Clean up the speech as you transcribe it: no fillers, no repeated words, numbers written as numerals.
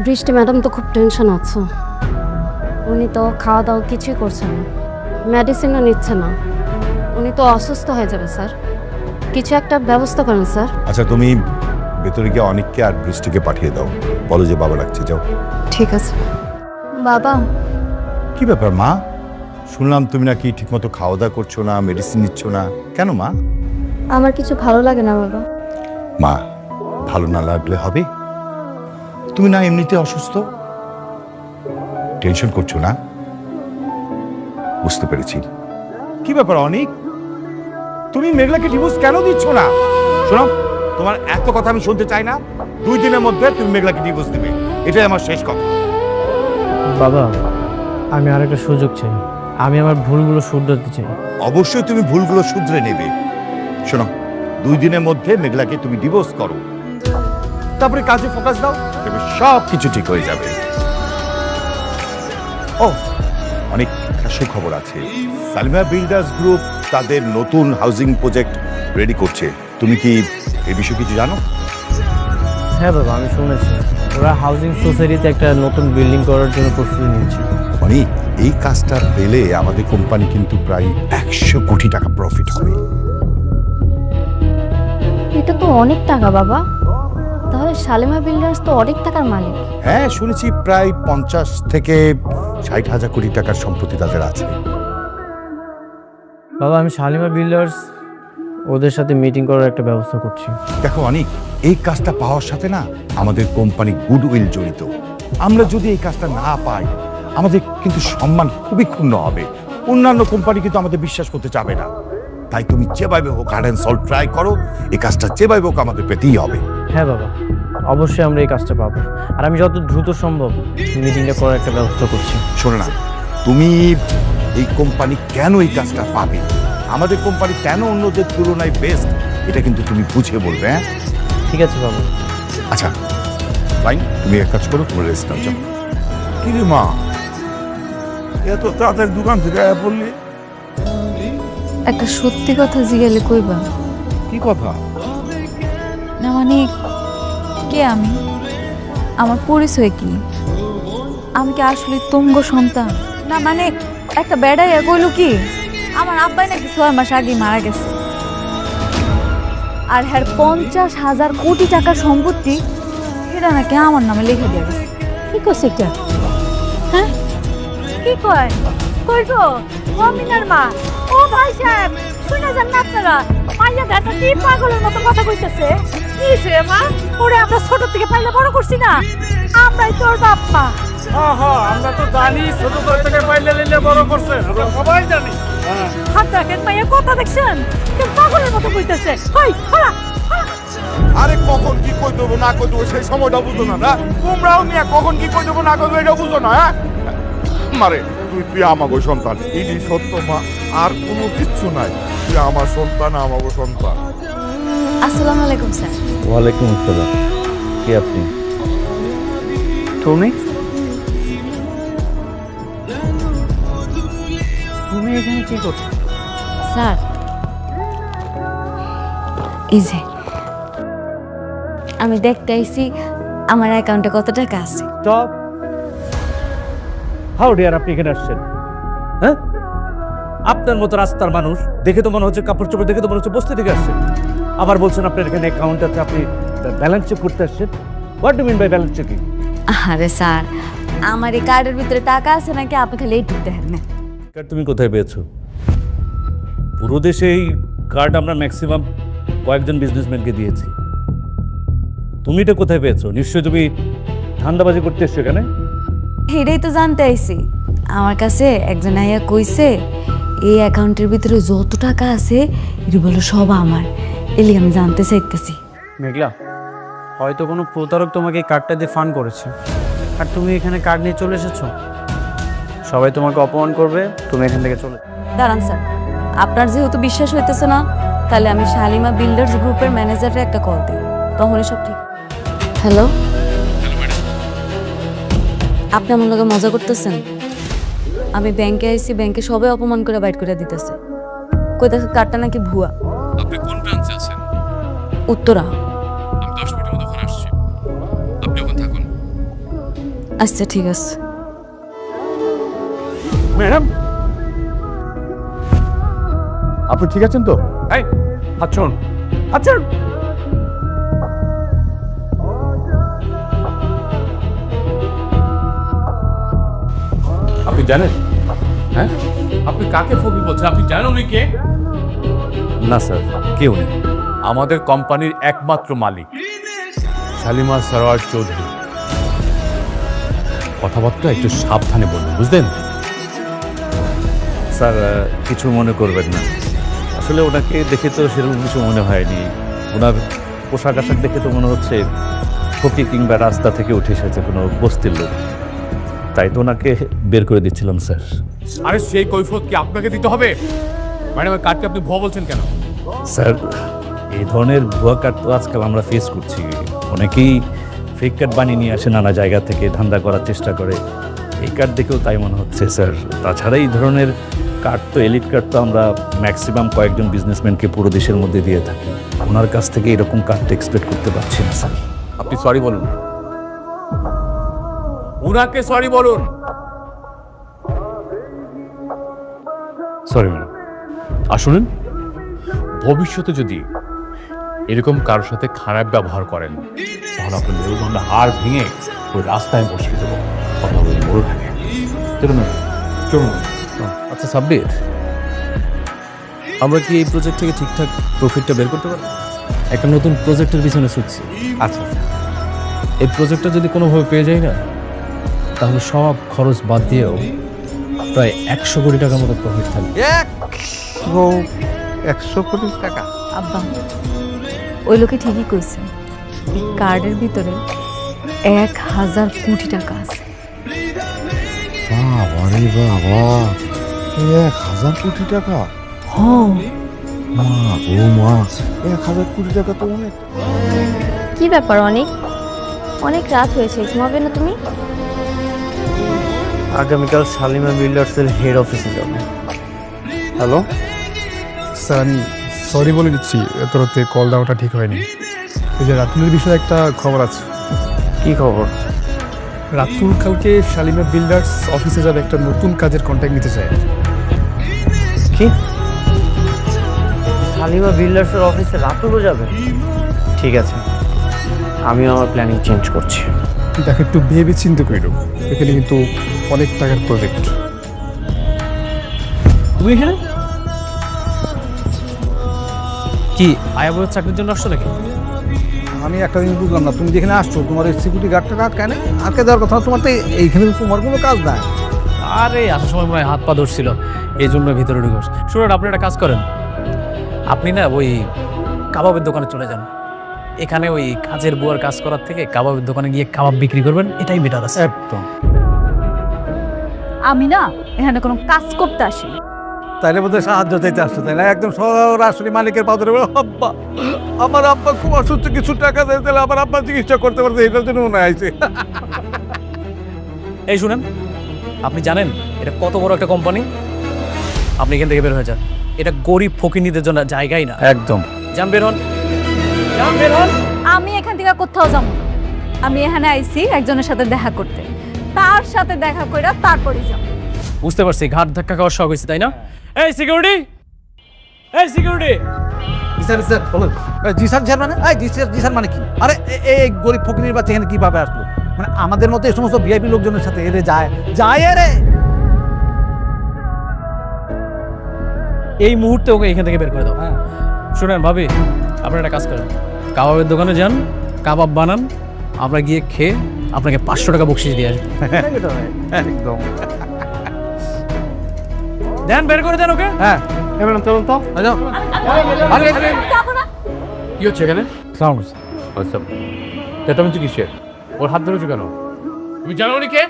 বৃষ্টি ম্যাডাম তো খুব টেনশন আছে। উনি তো খাওয়া দাওয়া কিছুই করছেন না, মেডিসিনও নিচ্ছে না। উনি তো অসুস্থ হয়ে যাবে স্যার, কিছু একটা ব্যবস্থা করেন স্যার। আচ্ছা, তুমি ভেতরে গিয়ে অনেককে আর বৃষ্টিকে পাঠিয়ে দাও, বলো যে বাবা ডাকছে, যাও। ঠিক আছে। বাবা, কি ব্যাপার মা? শুনলাম তুমি নাকি ঠিকমতো খাওয়া দাওয়া করছো না, মেডিসিন নিচ্ছ না, কেন মা? আমার কিছু ভালো লাগে না বাবা। মা, ভালো না লাগলে হবে? তুমি না এমনিতে অসুস্থ, টেনশন করছো না? বুঝতে পেরেছি। কি ব্যাপার অনিক, তুমি মেঘলাকে ডিভোর্স কেন দিচ্ছ না? শোনো, তোমার এত কথা আমি শুনতে চাই না। 2 দিনের মধ্যে তুমি মেঘলাকে ডিভোর্স দিবে, এটাই আমার শেষ কথা। বাবা, আমি আর একটা সুযোগ চাই। আমি আমার ভুলগুলো শুধরাতে চাই। অবশ্যই তুমি ভুলগুলো শুধরে নেবে। শোনো, 2 দিনের মধ্যে মেঘলাকে তুমি ডিভোর্স করো, তারপরে কাজে ফোকাস দাও, তবে সব কিছু ঠিক হয়ে যাবে। ও, অনেক সুখবর আছে। সালিমা বিল্ডার্স গ্রুপ তাদের নতুন হাউজিং প্রজেক্ট রেডি করছে। তুমি কি এই বিষয়ে কিছু জানো? হ্যাঁ বাবা, আমি শুনেছি ওরা হাউজিং সোসাইটিতে একটা নতুন বিল্ডিং করার জন্য প্রস্তুতি নিচ্ছে। অনেক, এই কাজটা পেলে আমাদের কোম্পানি কিন্তু প্রায় 100 কোটি টাকা প্রফিট হবে। এটা তো অনেক টাকা বাবা, তাহলে শালিমা বিল্ডার্স তো অনেক টাকার মালিক। হ্যাঁ, শুনেছি প্রায় 50 থেকে 60 হাজার কোটি টাকার সম্পত্তি তাদের আছে। বাবা, আমি শালিমা বিল্ডার্স ওদের সাথে মিটিং করার একটা ব্যবস্থা করছি। দেখো অনিক, এই কাজটা পাওয়ার সাথে না আমাদের কোম্পানি গুডউইল জড়িত। আমরা যদি এই কাজটা না পাই, আমাদের কিন্তু সম্মান খুবই ক্ষুণ্ণ হবে। অন্যান্য কোম্পানি কিন্তু আমাদের বিশ্বাস করতে চাবে না। তাই তুমি যেভাবে হোক হার্ড অ্যান্ড সল্ট ট্রাই করো, এই কাজটা যেভাবে হোক আমাদের পেতেই হবে। হ্যাঁ বাবা, অবশ্যই আমরা এই কাজটা পাবো। আর আমি যত দ্রুত সম্ভব মিটিংটা করার একটা ব্যবস্থা করছি। শোনো না, তুমি এই কোম্পানি কেন এই কাজটা পাবে, আমাদের কোম্পানি কেন অন্যদের তুলনায় বেস্ট, এটা কিন্তু তুমি বুঝে বলবে। হ্যাঁ, ঠিক আছে বাবা। আচ্ছা ফাইন, তুমি এক কাজ করো, তোমার রেস্ট নাও, যাও। কি রে মা, এত তাড়াতাড়ি দোকান থেকে আয়া পড়লি? একটা সত্যি কথা জিজ্ঞেলে কইবা? কি কথা? না মানে, কে আমি, আমার পরিচয় কি, আমি কি আসলে তুঙ্গ সন্তান? না মানে, একটা বেড়াইয়া কইল কি আমার আব্বাই নাকি 6 মাস আগে মারা গেছে, আর হ্যার 50,000 কোটি টাকার সম্পত্তি এটা নাকি আমার নামে লিখে দিয়ে গেছে। কি করছে এটা? হ্যাঁ, কি কয় কইব মমিনার মা? ও ভাই সাহেব, শুনে যান না আপনারা, মাইয়া দেখা কি পাগলের মতো কথা কইতেছে। কি সে মা, ওরে আমরা ছোট থেকে পাইলে বড় করছি না, আমরাই তোর বাপ মা। আমরা তো জানি ছোট থেকে পাইলে নিলে বড় করছেন, আমরা সবাই জানি। হাত দেখেন, মাইয়া কথা দেখছেন কেউ পাগলের মতো কইতেছে। হই হলা, আরে কখন কি কই দেবো না কই দেবো সেই সময়টা বুঝো না? না তোমরাও নিয়ে কখন কি কই দেবো না কই দেবো এটা বুঝো না? হ্যাঁ মারে, তুই আমাগো সন্তান, এটি সত্য মা, আর কোনো কিচ্ছু নাই। তুই আমার সন্তান, আমাগো সন্তান। আসসালামু আলাইকুম স্যার। ওয়ালাইকুম আসসালাম। কে আপনি? তুমি তুমি এখানে কি করছো? স্যার, এই যে আমি দেখতে আইছি আমার অ্যাকাউন্টে কত টাকা আছে। স্টপ। হাউ ডিয়ার, আপনি এখানে আসছেন? হ্যাঁ, আপনার মতো রাস্তার মানুষ দেখে তো মনে হচ্ছে, কাপড় চোপড় দেখে তো মনে হচ্ছে বস্তি থেকে আসছেন। আবার বলছেন আপনার এখানে অ্যাকাউন্ট আছে, আপনি ব্যালেন্স চেক করতে আসছেন। What do mean by balance checking? আরে স্যার, আমার এই কার্ডের ভিতরে টাকা আছে নাকি আপনি খালি এই ঢুকতে হ্যাঁ না। কার্ড তুমি কোথায় পেয়েছো? পুরো দেশে এই কার্ড আমরা ম্যাক্সিমাম কয়েকজন বিজনেসম্যানকে দিয়েছি। তুমি এটা কোথায় পেয়েছো? নিশ্চয়ই তুমি ধান্দাবাজি করতে এসছো এখানে। এটাই তো জানতে আইছি। আমার কাছে একজন আইয়া কইছে এই অ্যাকাউন্টের ভিতরে যত টাকা আছে এটা বলো সব আমার, এলি আমি জানতে চাইতেছি। মেঘলা, হয়তো কোনো প্রতারক তোমাকে এই কার্ডটা দিয়ে ফান্ড করেছে, আর তুমি এখানে কার্ড নিয়ে চলে এসেছো। সবাই তোমাকে অপমান করবে, তুমি এখান থেকে চলে। দাঁড়ান স্যার, আপনার যেহেতু বিশ্বাস হইতেছে না, তাহলে আমি শালিমা বিল্ডার্স গ্রুপের ম্যানেজারের একটা কল দিই, তখনই সব ঠিক। হ্যালো, আপনি আমার লগে মজা করতেছেন? আমি ব্যাংকে আইছি, ব্যাংকে সবাই অপমান করে বাইট করে দিতেছে, কইতাছে কার্ডটা নাকি ভুয়া। আপনি কোন ব্রাঞ্চে আছেন? উত্তরা। আমি 10 মিনিটের মধ্যে ওখানে আসছি, আপনি ওখানে থাকুন। আচ্ছা ঠিক আছে। ম্যাডাম, আপনি ঠিক আছেন তো? এই হাত ছাড়ুন, হাত ছাড়ুন। আপনি জানেন? হ্যাঁ, আপনি কাকে ফবি বলছেন? আপনি জানেন উনি কে? না স্যার, কেউ নেই। আমাদের কোম্পানির একমাত্র মালিক শালিমা সরোয়ার চৌধুরী। কথাবার্তা একটু সাবধানে বলবেন, বুঝলেন? স্যার কিছু মনে করবেন না, আসলে ওনাকে দেখে তো সেরকম কিছু মনে হয়নি। ওনার পোশাক আশাক দেখে তো মনে হচ্ছে ফকির কিংবা রাস্তা থেকে উঠে এসেছে কোনো বস্তির লোক, তাই তো ওনাকে বের করে দিচ্ছিলাম স্যার। আরে সেই কৈফিয়ত কি আপনাকে দিতে হবে? ম্যাডাম, কার্ডকে আপনি ভুয়া বলছেন কেন? স্যার, এই ধরনের ভুয়া কার্ড তো আজকাল আমরা ফেস করছি। অনেকেই ফেক কার্ড বানিয়ে নিয়ে আসে, নানা জায়গা থেকে ধান্দা করার চেষ্টা করে। এই কার্ড দেখেও তাই মনে হচ্ছে স্যার। তাছাড়া এই ধরনের কার্ড তো, এলিট কার্ড তো আমরা ম্যাক্সিমাম কয়েকজন বিজনেসম্যানকে পুরো দেশের মধ্যে দিয়ে থাকি। ওনার কাছ থেকে এরকম কার্ড এক্সপেক্ট করতে পারছি না স্যার। আপনি সরি বলুন, উনাকে সরি বলুন। Sorry madam. আর শুনুন, ভবিষ্যতে যদি এরকম কারোর সাথে খারাপ ব্যবহার করেন তাহলে আপনার মেরুদণ্ড হাড় ভেঙে ওই রাস্তায় বসিয়ে দেবো। কথা বলে মরে থাকে। চলুন চলুন। আচ্ছা সাব্বির, আমরা কি এই প্রজেক্ট থেকে ঠিকঠাক প্রফিটটা বের করতে পারবো? একটা নতুন প্রজেক্টের পিছনে ছুটছি। আচ্ছা এই প্রজেক্টটা যদি কোনোভাবে পেয়ে যাই না, তাহলে সব খরচ বাদ দিয়েও প্রায় 100 কোটি টাকার মতো প্রফিট থাকবে। 100 কোটি টাকা? আব্বা, ওই লোকে ঠিকই কইছে, এই কার্ডের ভিতরে 1000 কোটি টাকা আছে। বাবা রে বাবা, 1000 কোটি টাকা? মা ও মা, 1000 কোটি টাকা তো অনেক। কি ব্যাপার? অনেক অনেক রাত হয়েছে, ঘুমাবে না তুমি? আগামীকাল শালিমা বিল্ডার্সের হেড অফিসে যাবো। হ্যালো স্যার, আমি সরি বলে দিচ্ছি, এত রাতে কল দেওয়াটা ঠিক হয়নি। এই যে রাতুলের বিষয়ে একটা খবর আছে। কি খবর? রাতুল কালকে শালিমা বিল্ডার্স অফিসে যাবে, একটা নতুন কাজের কন্ট্যাক্ট নিতে চায়। কি? শালিমা বিল্ডার্সের অফিসে রাতুলও যাবে? ঠিক আছে, আমি আমার প্ল্যানিং চেঞ্জ করছি। দেখো, একটু ভেবে চিন্তা করো, এখানে কিন্তু অনেক টাকার প্রজেক্ট। তুমি এখানে কি আয়া বইয়ের চাকরির জন্য আসছো নাকি? আমি একটা জিনিস বুঝলাম না, তুমি যেখানে আসছো তোমার এই সিকিউরিটি গার্ডটা কাজ কেন আটকে দেওয়ার কথা? তোমার তো এইখানে তোমার কোনো কাজ নাই। আরে আসার সময় মনে হয় হাত পা ধরছিল, এই জন্য ভিতরে ঢুকে বসে। শুনুন, আপনি একটা কাজ করেন, আপনি না ওই কাবাবের দোকানে চলে যান। এখানে ওই কাজের বুয়ার কাজ করার থেকে কাবাবের দোকানে গিয়ে কাবাব বিক্রি করবেন, এটাই বেটার আছে। একদম। আমি না এখানে কোনো কাজ করতে আসি। তাইলে বোধহয় সাহায্য চাইতে আসছো, তাই না? একদম সরাসরি মালিকের পা ধরে বলো, আব্বা আমার আব্বা খুব অসুস্থ, কিছু টাকা দেয়, তাহলে আমার আব্বা চিকিৎসা করতে পারছে, এটার জন্য মনে হয়েছে। এই শুনেন, আপনি জানেন এটা কত বড় একটা কোম্পানি? আপনি এখান থেকে বের হয়ে যান, এটা গরিব ফকিনীদের জন্য জায়গাই না। একদম। যান, বের হন, যান, বের হন। আমি এখান থেকে কোথাও যাব না। আমি এখানে আইছি একজনের সাথে দেখা করতে, তার সাথে দেখা কইরা তারপরই যাব। বুঝতে পারছি, ঘাট ধাক্কা খাওয়ার শখ হয়েছে, তাই না? এই সিকিউরিটি, এই সিকিউরিটি। স্যার স্যার বলুন। জি স্যার, স্যার মানে জি স্যার মানে কি? আরে এই গরিব ফকিরের বাচ্চা এখানে কিভাবে আসলো? মানে আমাদের মতো এই সমস্ত ভিআইপি লোকজনের সাথে এরে যায় রে। এই মুহূর্তে ওকে এখান থেকে বের করে দাও। শুনেন ভাবি, আপনারা একটা কাজ করেন, কাবাবের দোকানে যান, কাবাব বানান, আমরা গিয়ে খেয়ে আপনাকে 500 টাকা বকশিশ দিয়ে আসবো। একদম। দেন, বের করে দেন ওকে। হ্যাঁ, এবার চলুন তো। কি হচ্ছে এখানে? সাউন্ড। আচ্ছা, চেঁচামেচি কিসের? ওর হাত ধরেছো কেন? তুমি জানো উনি কে?